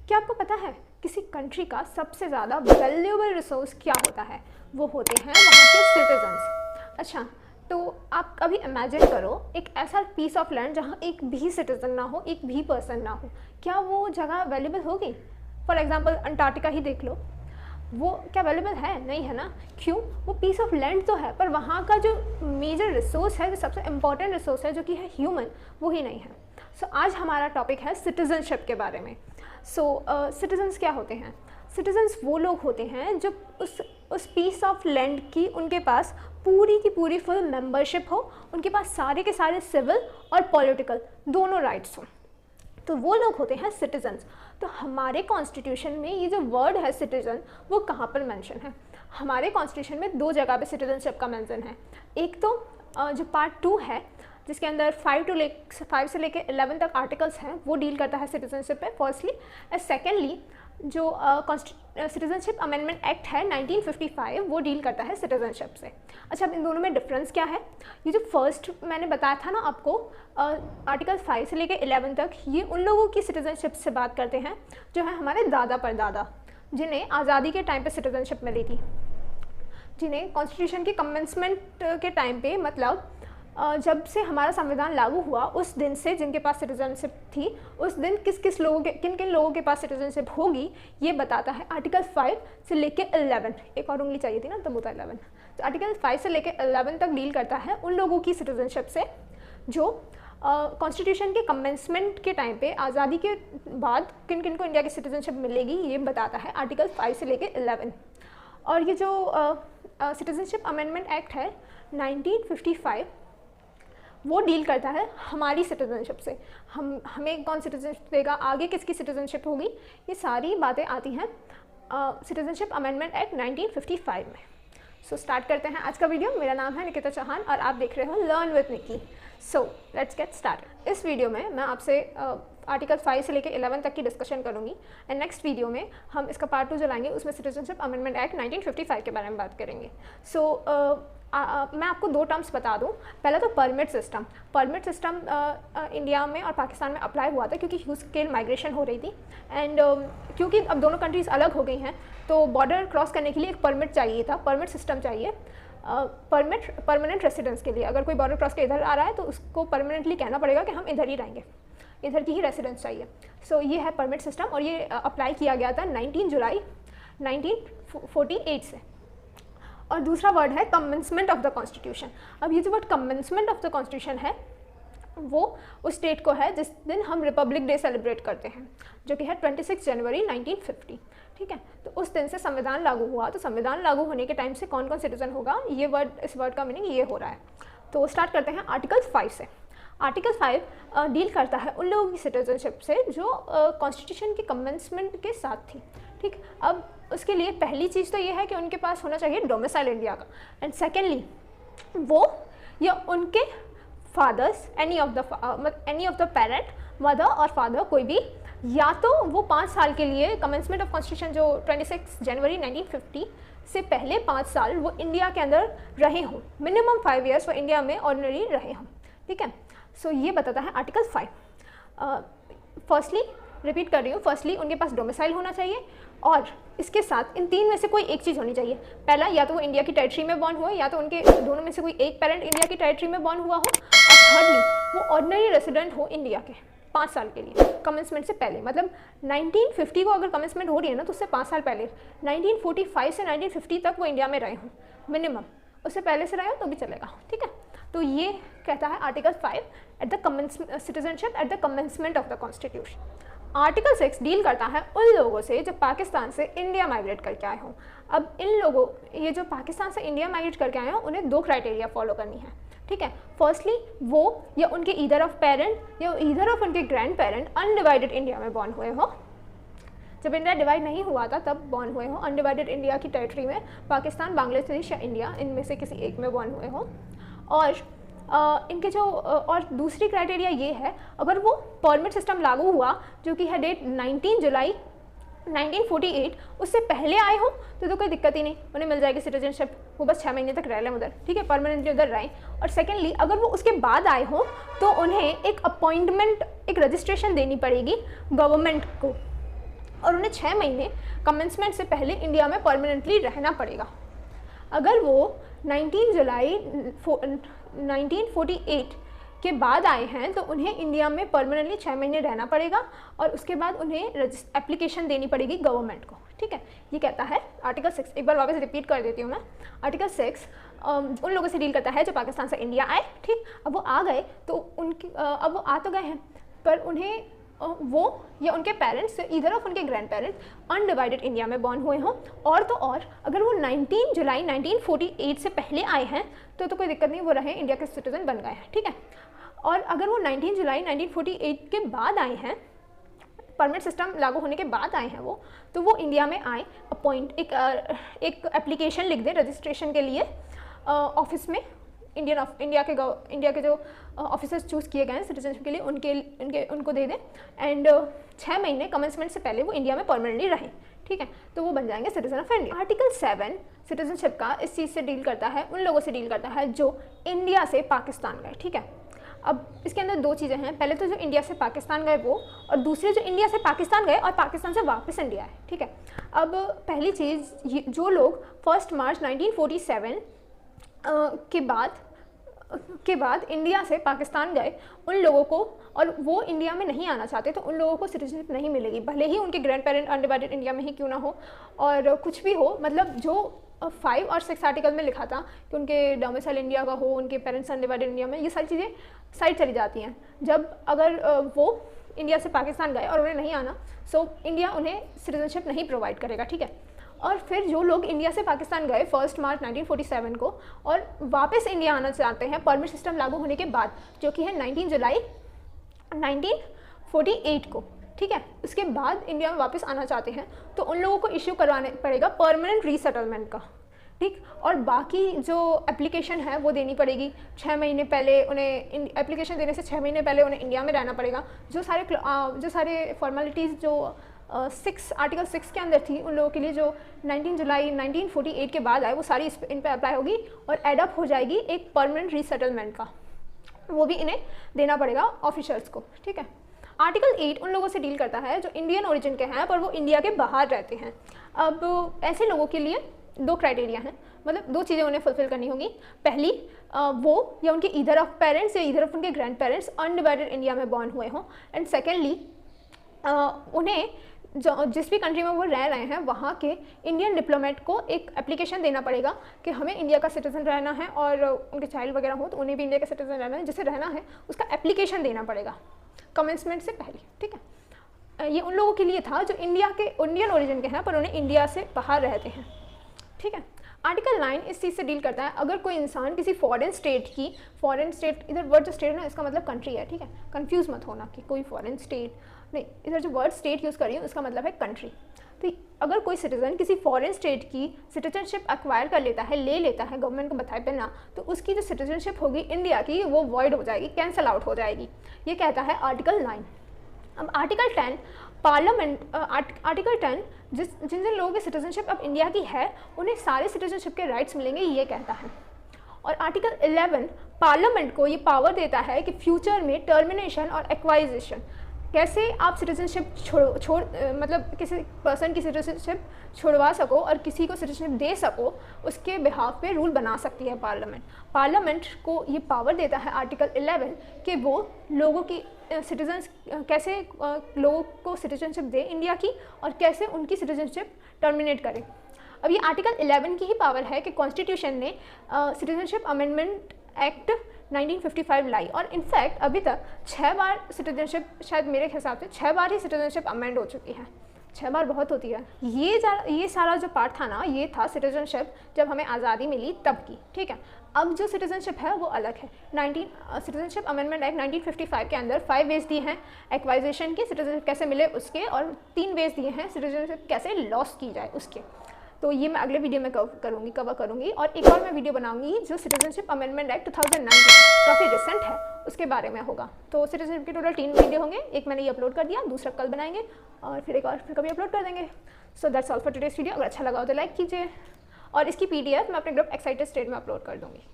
क्या आपको पता है किसी कंट्री का सबसे ज़्यादा वैल्यूएबल रिसोर्स क्या होता है? वो होते हैं वहाँ के सिटीजन्स। अच्छा, तो आप कभी इमेजिन करो एक ऐसा पीस ऑफ लैंड जहाँ एक भी सिटीजन ना हो, एक भी पर्सन ना हो, क्या वो जगह वैल्यूएबल होगी? फॉर एग्जाम्पल अंटार्कटिका ही देख लो, वो क्या वैल्यूएबल है? नहीं है ना। क्यों? वो पीस ऑफ लैंड तो है, पर वहाँ का जो मेजर रिसोर्स है, जो सबसे इम्पॉर्टेंट रिसोर्स है, जो कि है ह्यूमन, वो ही नहीं है। सो आज हमारा टॉपिक है सिटीजनशिप के बारे में। सिटीजन्स क्या होते हैं? सिटीजन्स वो लोग होते हैं जो उस पीस ऑफ लैंड की उनके पास पूरी की पूरी फुल मेंबरशिप हो, उनके पास सारे के सारे सिविल और पॉलिटिकल दोनों राइट्स हों, तो वो लोग होते हैं सिटीजन्स। तो हमारे कॉन्स्टिट्यूशन में ये जो वर्ड है सिटीजन, वो कहाँ पर मेंशन है? हमारे कॉन्स्टिट्यूशन में दो जगह पे सिटीजनशिप का मेंशन है। एक तो जो पार्ट 2 है, जिसके अंदर 5 से लेकर 11 तक आर्टिकल्स हैं, वो डील करता है सिटीजनशिप पे फर्स्टली। एंड सेकेंडली जो सिटीजनशिप अमेंडमेंट एक्ट है 1955, वो डील करता है सिटीजनशिप से। अच्छा, अब इन दोनों में डिफरेंस क्या है? ये जो फर्स्ट मैंने बताया था ना आपको, आर्टिकल 5 से लेकर 11 तक, ये उन लोगों की सिटीजनशिप से बात करते हैं जो है हमारे दादा परदादा, जिन्हें आज़ादी के टाइम पे सिटीजनशिप मिली थी, जिन्हें कॉन्स्टिट्यूशन के कमेंसमेंट के टाइम पे, मतलब जब से हमारा संविधान लागू हुआ उस दिन से जिनके पास सिटीजनशिप थी, उस दिन किन किन लोगों के पास सिटीजनशिप होगी, ये बताता है आर्टिकल 5 से लेके 11। एक और उंगली चाहिए थी ना, तब होता है 11। तो आर्टिकल 5 से लेके 11 तक डील करता है उन लोगों की सिटीजनशिप से जो कॉन्स्टिट्यूशन के कमेंसमेंट के टाइम पे, आज़ादी के बाद किन किन को इंडिया की सिटीजनशिप मिलेगी, ये बताता है आर्टिकल 5 से लेके 11। और ये जो सिटीजनशिप अमेंडमेंट एक्ट है 1955, वो डील करता है हमारी सिटीजनशिप से। हमें कौन सिटीजनशिप देगा, आगे किसकी सिटीजनशिप होगी, ये सारी बातें आती हैं सिटीजनशिप अमेंडमेंट एक्ट 1955 में। सो स्टार्ट करते हैं आज का वीडियो। मेरा नाम है निकिता चौहान और आप देख रहे हो learn with Nikki. So let's get started. इस वीडियो में मैं आपसे आर्टिकल 5 से लेकर 11 तक की डिस्कशन करूंगी, एंड नेक्स्ट वीडियो में हम इसका पार्ट 2 जो लाएंगे, उसमें सिटीजनशिप अमेंडमेंट एक्ट 1955 के बारे में बात करेंगे। मैं आपको दो टर्म्स बता दूं। पहला तो permit system. Permit system India में और पाकिस्तान में अप्लाई हुआ था क्योंकि ह्यूज स्केल माइग्रेशन हो रही थी, एंड क्योंकि अब दोनों कंट्रीज़ अलग हो गई हैं, तो बॉर्डर क्रॉस करने के लिए एक परमिट चाहिए था, परमिट सिस्टम चाहिए। परमानेंट रेसिडेंस के लिए, अगर कोई बॉर्डर क्रॉस के इधर आ रहा है तो उसको परमानेंटली कहना पड़ेगा कि हम इधर ही रहेंगे, इधर की ही रेसिडेंस चाहिए। सो ये है परमिट सिस्टम, और ये अप्लाई किया गया था 19 जुलाई 1948 से। और दूसरा वर्ड है कमेंसमेंट ऑफ द कॉन्स्टिट्यूशन। अब ये जो word commencement of the constitution है, वो उस डेट को है जिस दिन हम रिपब्लिक डे सेलिब्रेट करते हैं, जो कि है 26 जनवरी 1950। ठीक है, तो उस दिन से संविधान लागू हुआ। तो संविधान लागू होने के टाइम से कौन कौन सिटीजन होगा, ये वर्ड, इस वर्ड का मीनिंग ये हो रहा है। तो स्टार्ट करते हैं आर्टिकल 5 से। आर्टिकल 5 डील करता है उन लोगों की सिटीजनशिप से जो कॉन्स्टिट्यूशन के कमेंसमेंट के साथ थी। ठीक, अब उसके लिए पहली चीज़ तो ये है कि उनके पास होना चाहिए डोमिसाइल इंडिया का, एंड सेकेंडली वो या उनके fathers, any of the parent, mother और फादर, कोई भी, या तो वो 5 साल के लिए, कमेंसमेंट ऑफ कॉन्स्टिट्यूशन जो 26 जनवरी 1950 से पहले 5 साल वो इंडिया के अंदर रहे हों, मिनिमम 5 ईयर्स वो इंडिया में ऑर्डिनरी रहे हों। ठीक है, सो ये बताता है आर्टिकल 5। फर्स्टली, रिपीट कर रही हूँ, फर्स्टली उनके पास डोमिसाइल होना चाहिए, और इसके साथ इन तीन में से कोई एक चीज़ होनी चाहिए। पहला, या तो वो इंडिया की टेरिटरी में बॉर्न हुआ, या तो उनके दोनों में से कोई एक पेरेंट इंडिया की टेरिटरी में बॉर्न हुआ हो, और थर्डली वो ऑर्डिनरी रेसिडेंट हो इंडिया के 5 साल के लिए, कमेंसमेंट से पहले। मतलब 1950 को अगर कमेंसमेंट हो रही है ना, तो उससे 5 साल पहले 1945 से 1950 तक वो इंडिया में रहे हों मिनिमम, उससे पहले से रहे हो तो भी चलेगा। ठीक है, तो ये कहता है article 5 at the citizenship at the commencement of the constitution. Article 6 deal करता है उन लोगों से जो पाकिस्तान से इंडिया माइग्रेट करके आए हों। अब इन लोगों, ये जो पाकिस्तान से इंडिया माइग्रेट करके आए हों, उन्हें 2 क्राइटेरिया फॉलो करनी है। ठीक है, फर्स्टली वो या उनके ईदर ऑफ पेरेंट या ईदर ऑफ उनके ग्रैंड पेरेंट अनडिवाइडेड इंडिया में बॉर्न हुए हो, जब इंडिया डिवाइड नहीं हुआ था तब बॉर्न हुए हो, अनडिवाइडेड इंडिया की टेरिटरी में, पाकिस्तान, बांग्लादेश या इंडिया, इनमें से किसी एक में बॉर्न हुए हो। और इनके जो और दूसरी क्राइटेरिया ये है, अगर वो परमिट सिस्टम लागू हुआ जो कि है डेट 19 जुलाई 1948, उससे पहले आए हो तो कोई दिक्कत ही नहीं, उन्हें मिल जाएगी सिटीजनशिप, वो बस 6 महीने तक रह लें उधर। ठीक है, परमानेंटली उधर रहें। और सेकेंडली, अगर वो उसके बाद आए हो तो उन्हें एक अपॉइंटमेंट, एक रजिस्ट्रेशन देनी पड़ेगी गवर्नमेंट को, और उन्हें 6 महीने कमेंसमेंट से पहले इंडिया में परमानेंटली रहना पड़ेगा। अगर वो 19 जुलाई 1948 के बाद आए हैं तो उन्हें इंडिया में परमानेंटली 6 महीने रहना पड़ेगा और उसके बाद उन्हें एप्लीकेशन देनी पड़ेगी गवर्नमेंट को। ठीक है, ये कहता है आर्टिकल 6। एक बार वापस रिपीट कर देती हूँ मैं। आर्टिकल 6 उन लोगों से डील करता है जो पाकिस्तान से इंडिया आए। ठीक, अब वो आ गए तो उनकी अब वो आ तो गए हैं, पर उन्हें वो या उनके पेरेंट्स ईदर ऑफ उनके ग्रैंड पेरेंट्स अनडिवाइडेड इंडिया में बॉर्न हुए हों, और तो और अगर वो 19 जुलाई 1948 से पहले आए हैं तो कोई दिक्कत नहीं, वो रहे इंडिया के सिटीजन बन गए हैं। ठीक है, और अगर वो 19 जुलाई 1948 के बाद आए हैं, परमिट सिस्टम लागू होने के बाद आए हैं वो, तो वो इंडिया में आए, एक एप्लीकेशन लिख दें रजिस्ट्रेशन के लिए ऑफिस में। इंडिया के जो ऑफिसर्स चूज़ किए गए हैं सिटीजनशिप के लिए उनको दे दें, एंड 6 महीने कमेंसमेंट से पहले वो इंडिया में परमानेंटली रहें। ठीक है, तो वो बन जाएंगे citizen of India. Article 7 citizenship का इस चीज़ से डील करता है, उन लोगों से डील करता है जो इंडिया से पाकिस्तान गए। ठीक है, अब इसके अंदर 2 चीज़ें हैं, पहले तो जो इंडिया से पाकिस्तान गए वो, और दूसरे जो इंडिया से पाकिस्तान गए और पाकिस्तान से वापस इंडिया आए। ठीक है, अब पहली चीज़, जो लोग 1 मार्च 1947 के बाद इंडिया से पाकिस्तान गए, उन लोगों को, और वो इंडिया में नहीं आना चाहते, तो उन लोगों को सिटीजनशिप नहीं मिलेगी, भले ही उनके ग्रैंड पेरेंट अनडिवाइडेड इंडिया में ही क्यों ना हो और कुछ भी हो। मतलब जो 5 और 6 आर्टिकल में लिखा था कि उनके डोमिसाइल इंडिया का हो, उनके पेरेंट्स अनडिवाइडेड इंडिया में, ये सारी चीज़ें साइड चली जाती हैं जब अगर वो इंडिया से पाकिस्तान गए और उन्हें नहीं आना, सो इंडिया उन्हें सिटीजनशिप नहीं प्रोवाइड करेगा। ठीक है, और फिर जो लोग इंडिया से पाकिस्तान गए 1 मार्च 1947 को और वापस इंडिया आना चाहते हैं परमिट सिस्टम लागू होने के बाद, जो कि है 19 जुलाई 1948 को, ठीक है, उसके बाद इंडिया में वापस आना चाहते हैं, तो उन लोगों को इश्यू करवाने पड़ेगा परमानेंट रीसेटलमेंट का। ठीक, और बाकी जो एप्लीकेशन है वो देनी पड़ेगी 6 महीने पहले, उन्हें एप्लीकेशन देने से 6 महीने पहले उन्हें इंडिया में रहना पड़ेगा। जो सारे फॉर्मेलिटीज़ जो आर्टिकल 6 के अंदर थी उन लोगों के लिए जो 19 जुलाई 1948 के बाद आए, वो सारी इन पर अप्लाई होगी और एडअप हो जाएगी एक परमानेंट रीसेटलमेंट का, वो भी इन्हें देना पड़ेगा ऑफिशल्स को। ठीक है, आर्टिकल 8 उन लोगों से डील करता है जो इंडियन ओरिजिन के हैं पर वो इंडिया के बाहर रहते हैं। अब ऐसे लोगों के लिए 2 क्राइटेरिया हैं, मतलब 2 चीज़ें उन्हें फुलफिल करनी होगी। पहली, वो या उनके ईदर ऑफ पेरेंट्स या ईदर ऑफ उनके ग्रैंड पेरेंट्स अनडिवाइडेड इंडिया में बॉर्न हुए हों, एंड सेकेंडली उन्हें जिस भी कंट्री में वो रह रहे हैं वहाँ के इंडियन डिप्लोमेट को एक एप्लीकेशन देना पड़ेगा कि हमें इंडिया का सिटीज़न रहना है, और उनके चाइल्ड वगैरह हो तो उन्हें भी इंडिया का सिटीज़न रहना है, जिसे रहना है उसका एप्लीकेशन देना पड़ेगा कमेंसमेंट से पहले। ठीक है, ये उन लोगों के लिए था जो इंडियन ओरिजिन के हैं पर उन्हें इंडिया से बाहर रहते हैं। ठीक है, आर्टिकल 9 इस चीज़ से डील करता है, अगर कोई इंसान किसी फॉरेन स्टेट, इधर वर्ड जो स्टेट ना इसका मतलब कंट्री है। ठीक है, कंफ्यूज मत होना कि कोई फॉरेन स्टेट नहीं, इधर जो वर्ड स्टेट यूज़ कर रही हूँ उसका मतलब है कंट्री। तो अगर कोई सिटीज़न किसी फॉरेन स्टेट की सिटीजनशिप एक्वायर कर लेता है, ले लेता है गवर्नमेंट को बताए बिना, तो उसकी जो सिटीजनशिप होगी इंडिया की वो वॉइड हो जाएगी, कैंसल आउट हो जाएगी, ये कहता है आर्टिकल 9। अब आर्टिकल 10 आर्टिकल 10 जिन लोगों की सिटीजनशिप अब इंडिया की है उन्हें सारे सिटीजनशिप के राइट्स मिलेंगे, ये कहता है। और आर्टिकल 11 पार्लियामेंट को ये पावर देता है कि फ्यूचर में टर्मिनेशन और एक्वाइजेशन, कैसे आप सिटीजनशिप मतलब किसी पर्सन की सिटीजनशिप छुड़वा सको और किसी को सिटीजनशिप दे सको, उसके बिहाफ पे रूल बना सकती है पार्लियामेंट को ये पावर देता है आर्टिकल 11 कि वो लोगों की सिटीजन्स कैसे लोगों को सिटीजनशिप दे इंडिया की और कैसे उनकी सिटीजनशिप टर्मिनेट करे। अब ये आर्टिकल 11 की ही पावर है कि कॉन्स्टिट्यूशन ने सिटीजनशिप अमेंडमेंट एक्ट 1955 लाई, और इनफैक्ट अभी तक 6 बार सिटीजनशिप, शायद मेरे हिसाब से 6 बार ही सिटीजनशिप अमेंड हो चुकी है। 6 बार बहुत होती है। ये सारा जो पार्ट था ना, ये था सिटीजनशिप जब हमें आज़ादी मिली तब की। ठीक है, अब जो सिटीजनशिप है वो अलग है। सिटीजनशिप अमेंडमेंट एक्ट 1955 के अंदर 5 वेज दिए हैं एक्वाइजेशन के, सिटीजनशिप कैसे मिले उसके, और 3 वेज दिए हैं सिटीजनशिप कैसे लॉस की जाए उसके। तो ये मैं अगले वीडियो में कवर करूँगी, और एक और मैं वीडियो बनाऊंगी जो सिटीजनशिप अमेंडमेंट एक्ट 2019 काफ़ी रिसेंट है उसके बारे में होगा। तो सिटीजनशिप के टोटल 3 वीडियो होंगे, एक मैंने ये अपलोड कर दिया, दूसरा कल बनाएंगे और फिर एक और फिर कभी अपलोड कर देंगे। So that's all for today's video. अगर अच्छा लगा हो तो लाइक कीजिए, और इसकी PDF मैं अपने ग्रुप एक्साइटेड स्टेट में अपलोड कर दूँगी।